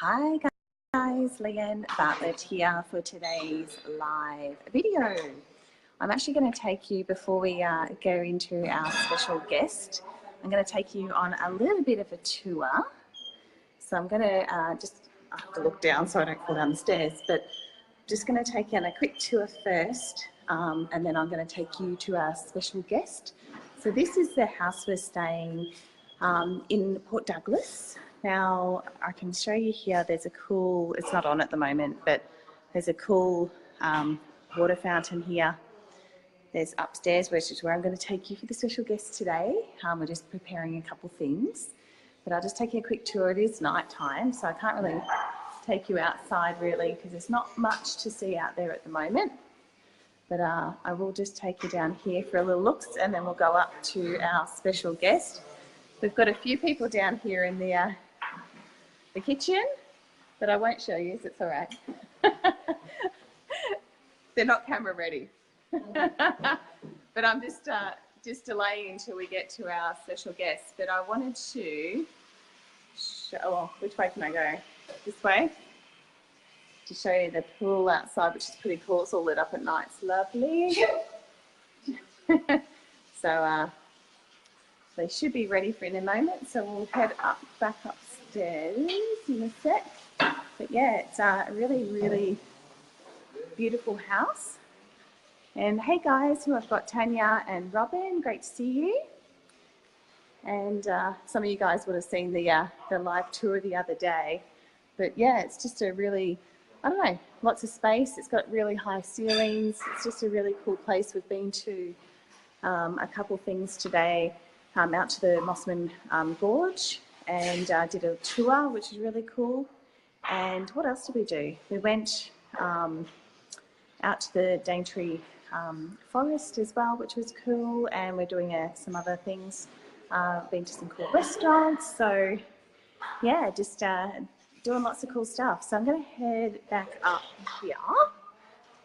Hi guys, Anne Bartlett here for today's live video. I'm actually going to take you, before we go into our special guest, I'm going to take you on a little bit of a tour. So I'm going to I have to look down so I don't fall down the stairs, but just going to take you on a quick tour first, and then I'm going to take you to our special guest. So this is the house we're staying in Port Douglas. Now I can show you here, there's a cool, it's not on at the moment, but there's a cool water fountain here. There's upstairs, which is where I'm going to take you for the special guest today. We're just preparing a couple things, but I'll just take you a quick tour. It is night time, so I can't really take you outside really because there's not much to see out there at the moment. But I will just take you down here for a little look, and then we'll go up to our special guest. We've got a few people down here in the kitchen, but I won't show you, so it's all right. They're not camera ready. But I'm just delaying until we get to our special guest. But I wanted to show, oh, which way can I go? This way? To show you the pool outside, which is pretty cool. It's all lit up at night. It's lovely. So they should be ready for in a moment. So we'll head back upstairs in a sec. But yeah, it's a really, really beautiful house. And hey guys, I've got Tanya and Robin. Great to see you. And some of you guys would have seen the live tour the other day. But yeah, it's just a really, I don't know, lots of space. It's got really high ceilings. It's just a really cool place. We've been to a couple things today, out to the Mossman Gorge, and did a tour, which is really cool. And what else did we do? We went out to the Daintree Forest as well, which was cool. And we're doing some other things. Been to some cool restaurants. So yeah, just doing lots of cool stuff. So I'm going to head back up here,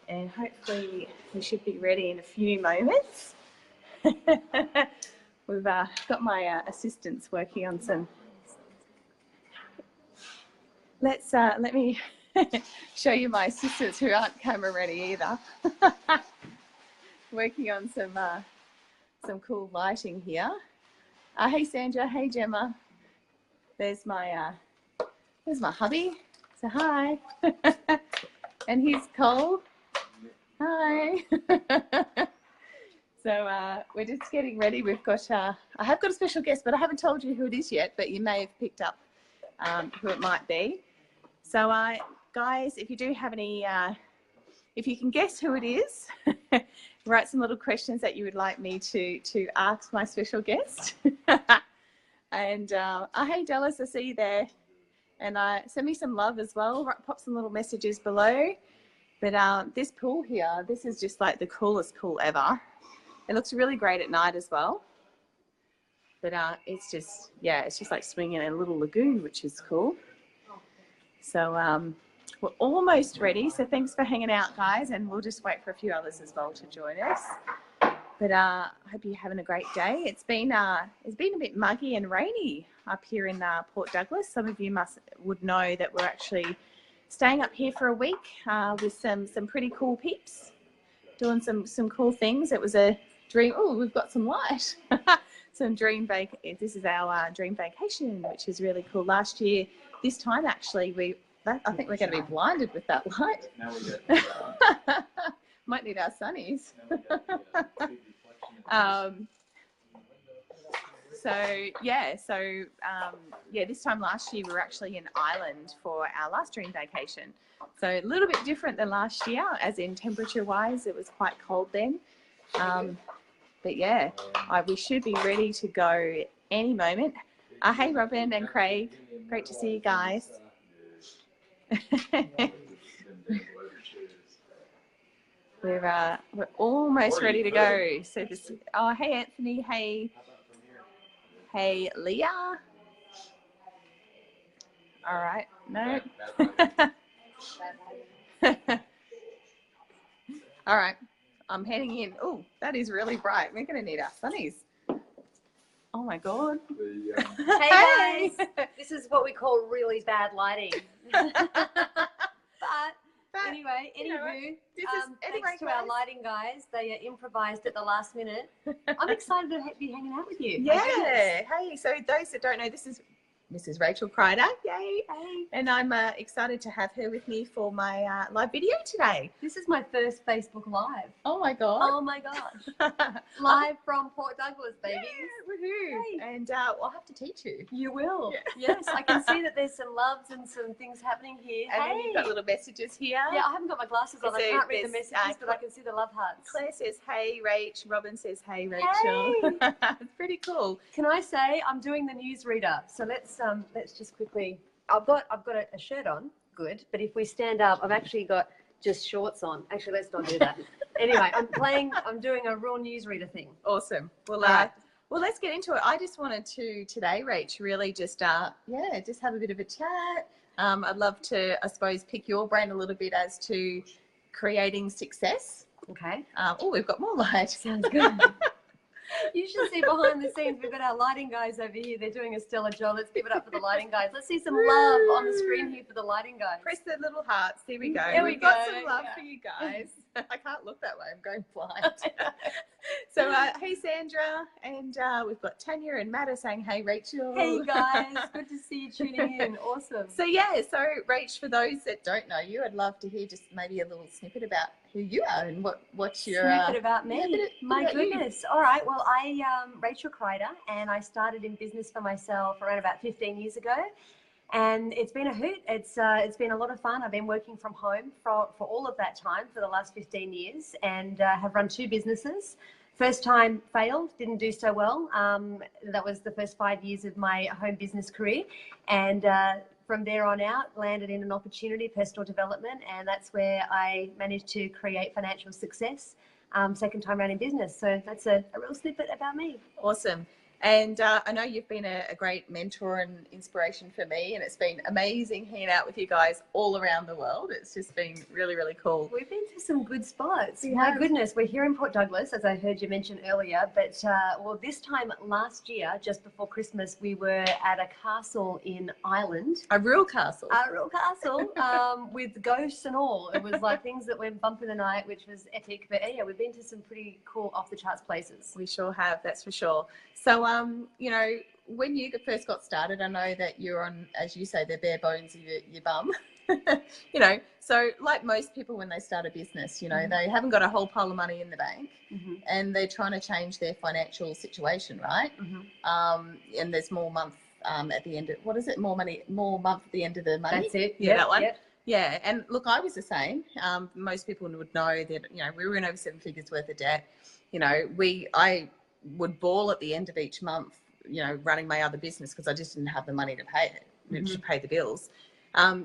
and hopefully we should be ready in a few moments. We've got my assistants working on some. Let me show you my assistants who aren't camera ready either. Working on some cool lighting here. Hey Sandra, hey Gemma. There's my hubby. So hi. And he's Cole. Hi. So we're just getting ready. We've got I have got a special guest, but I haven't told you who it is yet, but you may have picked up who it might be. So guys, if you do have any, if you can guess who it is, write some little questions that you would like me to ask my special guest. And hey Dallas, I see you there. And send me some love as well. Pop some little messages below. But this pool here, this is just like the coolest pool ever. It looks really great at night as well. But it's just, yeah, it's just like swimming in a little lagoon, which is cool. So we're almost ready. So thanks for hanging out, guys. And we'll just wait for a few others as well to join us. But I hope you're having a great day. It's been a bit muggy and rainy up here in Port Douglas. Some of you would know that we're actually staying up here for a week with some pretty cool peeps, doing some cool things. It was a dream. Oh, we've got some light. This is our dream vacation, which is really cool. Last year, this time actually, I think we're going to be blinded with that light. Now we get might need our sunnies. This time last year we were actually in Ireland for our last dream vacation. So a little bit different than last year, as in temperature wise, it was quite cold then. But yeah, we should be ready to go any moment. Hey Robin and Craig, great to see you guys. We're almost ready to go. So this, oh hey Anthony, hey Leah. All right, no. All right, I'm heading in. Oh, that is really bright. We're gonna need our sunnies. Oh Oh my God. Hey guys, this is what we call really bad lighting. But anyway, anywho, thanks to our lighting guys. They improvised at the last minute. I'm excited to be hanging out with you. Yeah. Hey, so those that don't know, this is Rachel Krider. Yay. Hey. And I'm excited to have her with me for my live video today. This is my first Facebook Live. Oh my God. Oh my gosh. Live from Port Douglas, baby. Yeah, woohoo. Hey. And I'll have to teach you. You will. Yeah. Yes, I can see that there's some loves and some things happening here. And then you've got little messages here. Yeah, I haven't got my glasses on. I can't read the messages, but I can see the love hearts. Claire says, hey, Rach. Robin says, hey, Rachel. Hey. It's pretty cool. Can I say I'm doing the newsreader? So let's just quickly. I've got a shirt on. Good, but if we stand up, I've actually got just shorts on. Actually, let's not do that. Anyway, I'm doing a real newsreader thing. Awesome. Well, well, let's get into it. I just wanted to today, Rach, really just just have a bit of a chat. I'd love to, I suppose, pick your brain a little bit as to creating success. Okay. Oh, we've got more light. Sounds good. You should see behind the scenes. We've got our lighting guys over here. They're doing a stellar job. Let's give it up for the lighting guys. Let's see some love on the screen here for the lighting guys. Press the little hearts. There we go. We've got some love for you guys. I can't look that way. I'm going blind. So, hey, Sandra. And we've got Tanya and Matt saying, hey, Rachel. Hey, guys. Good to see you tuning in. Awesome. So, Rach, for those that don't know you, I'd love to hear just maybe a little snippet about who you are and what's your snippet about me. Yeah, my goodness. All right. Well, I Rachel Krider, and I started in business for myself around about 15 years ago, and it's been a hoot. It's been a lot of fun. I've been working from home for all of that time for the last 15 years, and have run 2 businesses. First time failed, didn't do so well. That was the first 5 years of my home business career, and from there on out, landed in an opportunity, personal development, and that's where I managed to create financial success, second time around in business. So that's a real snippet about me. Awesome. And I know you've been a great mentor and inspiration for me, and it's been amazing hanging out with you guys all around the world. It's just been really, really cool. We've been to some good spots. My goodness, we're here in Port Douglas, as I heard you mention earlier, but well, this time last year, just before Christmas, we were at a castle in Ireland. A real castle? A real castle, with ghosts and all. It was like things that went bump in the night, which was epic. But yeah, we've been to some pretty cool off-the-charts places. We sure have, that's for sure. So, you know, when you first got started, I know that you're on, as you say, the bare bones of your bum. You know, so like most people when they start a business, you know, they haven't got a whole pile of money in the bank, and they're trying to change their financial situation, right? And there's more month at the end of, what is it? More month at the end of the money. That's it. Yeah, that one. Yep. Yeah, and look, I was the same. Most people would know that, you know, we were in over 7 figures worth of debt. You know, I would bawl at the end of each month, you know, running my other business because I just didn't have the money to pay it, to pay the bills.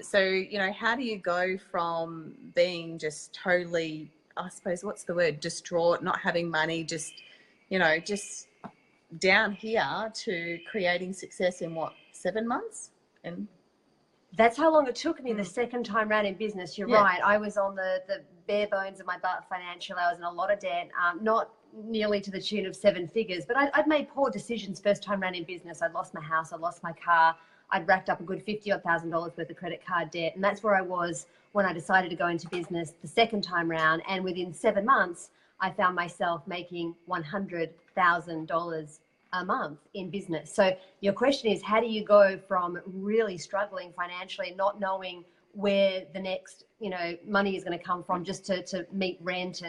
So, you know, how do you go from being just totally, I suppose, what's the word, distraught, not having money, just, you know, just down here to creating success in what, 7 months? And that's how long it took me the second time round in business. You're right. I was on the bare bones of my butt financially. I was in a lot of debt, not nearly to the tune of 7 figures, but I'd made poor decisions first time round in business. I'd lost my house, I lost my car, I'd racked up a good $50,000 worth of credit card debt, and that's where I was when I decided to go into business the second time round. And within 7 months, I found myself making $100,000 a month in business. So your question is, how do you go from really struggling financially, not knowing where the next, you know, money is going to come from just to meet rent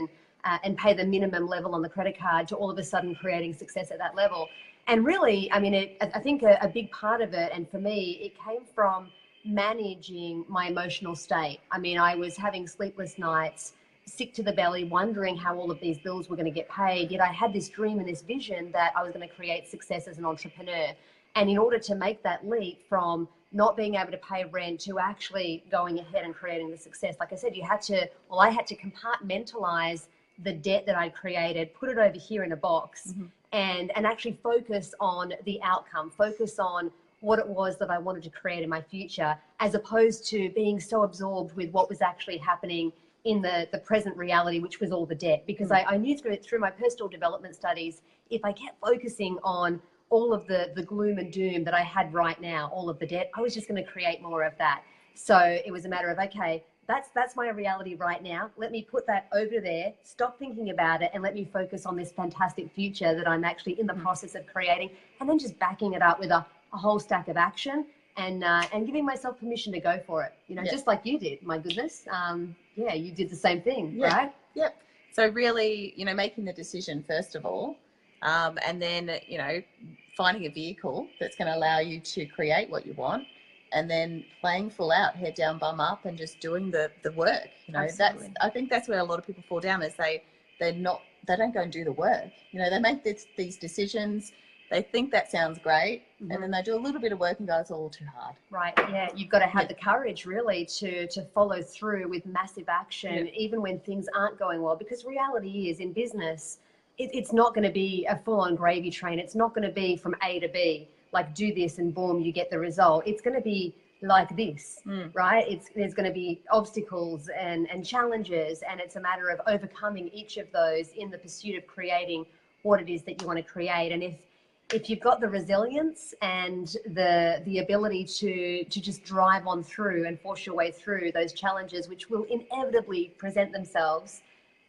and pay the minimum level on the credit card, to all of a sudden creating success at that level? And really, I mean, I think a big part of it, and for me, it came from managing my emotional state. I mean, I was having sleepless nights, sick to the belly, wondering how all of these bills were going to get paid. Yet I had this dream and this vision that I was going to create success as an entrepreneur. And in order to make that leap from not being able to pay rent to actually going ahead and creating the success, like I said, I had to compartmentalize the debt that I'd created, put it over here in a box, and actually focus on the outcome, focus on what it was that I wanted to create in my future, as opposed to being so absorbed with what was actually happening in the present reality, which was all the debt. Because I knew through my personal development studies, if I kept focusing on all of the gloom and doom that I had right now, all of the debt, I was just going to create more of that. So it was a matter of, okay, that's my reality right now. Let me put that over there, stop thinking about it, and let me focus on this fantastic future that I'm actually in the process of creating, and then just backing it up with a whole stack of action and giving myself permission to go for it. You know, just like you did. My goodness, yeah, you did the same thing, right? Yep. So really, you know, making the decision first of all, and then, you know, finding a vehicle that's going to allow you to create what you want. And then playing full out, head down, bum up, and just doing the work. You know, Absolutely. I think that's where a lot of people fall down, is they don't go and do the work. You know, they make these decisions, they think that sounds great, and then they do a little bit of work and go, it's all too hard. Right. Yeah. You've got to have the courage really to follow through with massive action, even when things aren't going well, because reality is in business, it's not going to be a full on gravy train. It's not going to be from A to B. Like do this and boom, you get the result. It's going to be like this, right? There's going to be obstacles and challenges, and it's a matter of overcoming each of those in the pursuit of creating what it is that you want to create. And if you've got the resilience and the ability to just drive on through and force your way through those challenges, which will inevitably present themselves.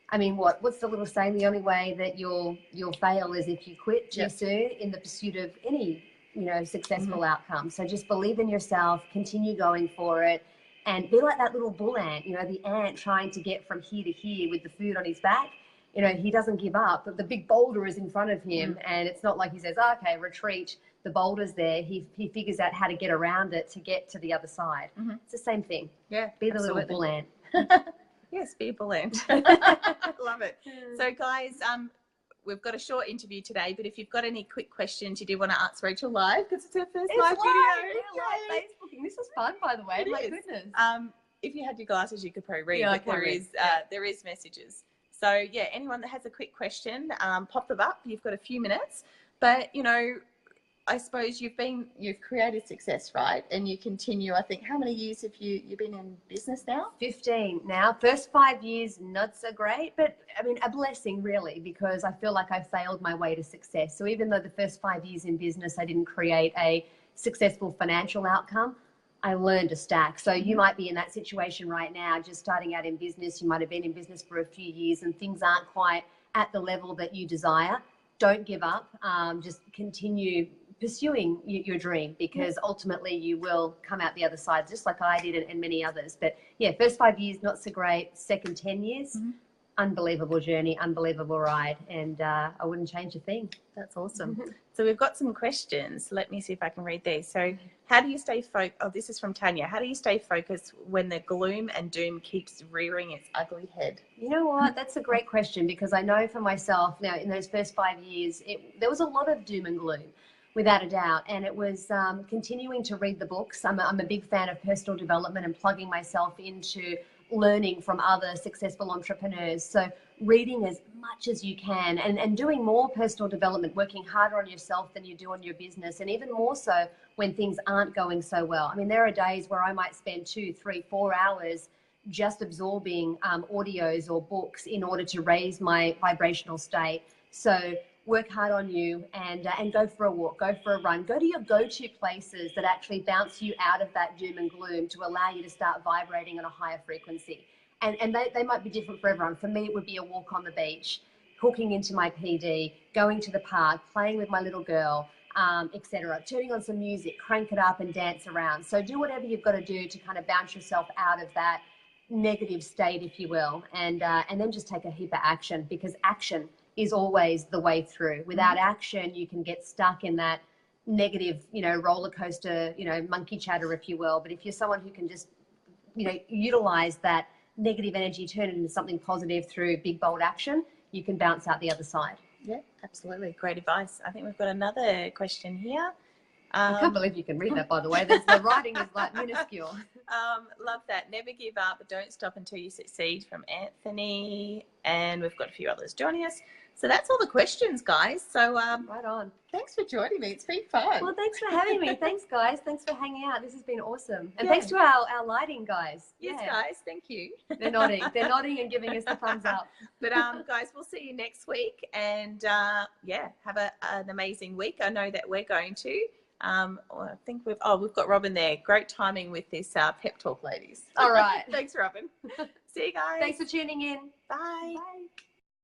I mean, what's the little saying? The only way that you'll fail is if you quit too soon in the pursuit of any, you know, successful outcome. So just believe in yourself, continue going for it, and be like that little bull ant, you know, the ant trying to get from here to here with the food on his back. You know, he doesn't give up, but the big boulder is in front of him, and it's not like he says, oh, okay, retreat, the boulder's there. He figures out how to get around it to get to the other side. It's the same thing. Yeah, be the little bull ant. Yes, be a bull ant. Love it. So guys, we've got a short interview today, but if you've got any quick questions you do want to ask Rachel live, because it's her first live video. Yeah, live Facebooking. This was fun, by the way. My goodness. If you had your glasses, you could probably read, Yeah, but there is messages. So yeah, anyone that has a quick question, pop them up. You've got a few minutes, but you know, I suppose you've created success, right? And you continue. I think, how many years have you've been in business now? 15 now. First 5 years, not so great, but I mean, a blessing really, because I feel like I failed my way to success. So even though the first 5 years in business, I didn't create a successful financial outcome, I learned to stack. So you might be in that situation right now, just starting out in business. You might have been in business for a few years and things aren't quite at the level that you desire. Don't give up. Just continue pursuing your dream, because ultimately you will come out the other side, just like I did and many others. But yeah, first 5 years, not so great. Second 10 years, unbelievable journey, unbelievable ride. And I wouldn't change a thing. That's awesome. So we've got some questions. Let me see if I can read these. So how do you stay focused? Oh, this is from Tanya. How do you stay focused when the gloom and doom keeps rearing its ugly head? You know what? That's a great question, because I know for myself now, in those first 5 years, there was a lot of doom and gloom, without a doubt. And it was continuing to read the books. I'm a big fan of personal development and plugging myself into learning from other successful entrepreneurs. So reading as much as you can and doing more personal development, working harder on yourself than you do on your business, and even more so when things aren't going so well. I mean, there are days where I might spend 2, 3, 4 hours just absorbing audios or books in order to raise my vibrational state. So work hard on you and go for a walk, go for a run, go to your go-to places that actually bounce you out of that doom and gloom to allow you to start vibrating on a higher frequency. And they might be different for everyone. For me, it would be a walk on the beach, hooking into my PD, going to the park, playing with my little girl, etc. Turning on some music, crank it up and dance around. So do whatever you've got to do to kind of bounce yourself out of that negative state, if you will, and then just take a heap of action, because action is always the way through. Without action, you can get stuck in that negative, roller coaster, monkey chatter, if you will. But if you're someone who can just, utilize that negative energy, turn it into something positive through big, bold action, you can bounce out the other side. Yeah, absolutely. Great advice. I think we've got another question here. I can't believe you can read that, by the way. The writing is like minuscule. Love that. Never give up, but don't stop until you succeed, from Anthony. And we've got a few others joining us. So that's all the questions, guys. So Right on. thanks for joining me. It's been fun. Well, thanks for having me. Thanks, guys. Thanks for hanging out. This has been awesome. And Yeah. thanks to our lighting guys. Yes, Yeah. guys. Thank you. They're nodding. They're nodding and giving us the thumbs up. But guys, we'll see you next week. And yeah, have an amazing week. I know that we're going to. I think we've got Robin there. Great timing with this pep talk, ladies. All right. Thanks, Robin. See you guys. Thanks for tuning in. Bye. Bye.